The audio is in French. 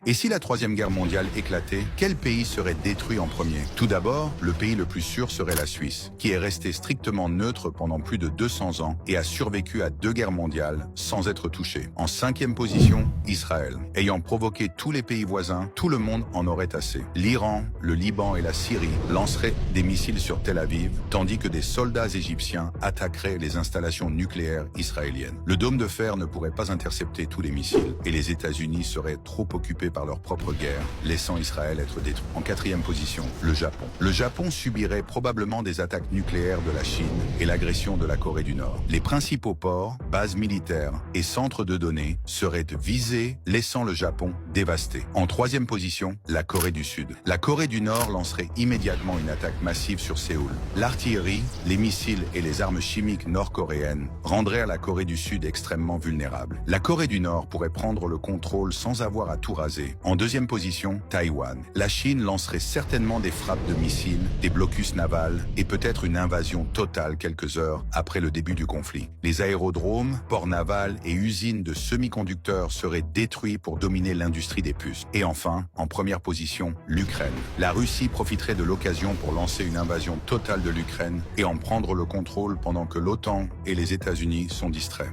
Et si la Troisième Guerre mondiale éclatait, quel pays serait détruit en premier? Tout d'abord, le pays le plus sûr serait la Suisse, qui est restée strictement neutre pendant plus de 200 ans et a survécu à 2 guerres mondiales sans être touchée. En 5e position, Israël. Ayant provoqué tous les pays voisins, tout le monde en aurait assez. L'Iran, le Liban et la Syrie lanceraient des missiles sur Tel Aviv, tandis que des soldats égyptiens attaqueraient les installations nucléaires israéliennes. Le dôme de fer ne pourrait pas intercepter tous les missiles et les États-Unis seraient trop occupés par leur propre guerre, laissant Israël être détruit. En 4e position, le Japon. Le Japon subirait probablement des attaques nucléaires de la Chine et l'agression de la Corée du Nord. Les principaux ports, bases militaires et centres de données seraient visés, laissant le Japon dévasté. En 3e position, la Corée du Sud. La Corée du Nord lancerait immédiatement une attaque massive sur Séoul. L'artillerie, les missiles et les armes chimiques nord-coréennes rendraient la Corée du Sud extrêmement vulnérable. La Corée du Nord pourrait prendre le contrôle sans avoir à tout raser. En 2e position, Taïwan. La Chine lancerait certainement des frappes de missiles, des blocus navals et peut-être une invasion totale quelques heures après le début du conflit. Les aérodromes, ports navals et usines de semi-conducteurs seraient détruits pour dominer l'industrie des puces. Et enfin, en 1re position, l'Ukraine. La Russie profiterait de l'occasion pour lancer une invasion totale de l'Ukraine et en prendre le contrôle pendant que l'OTAN et les États-Unis sont distraits.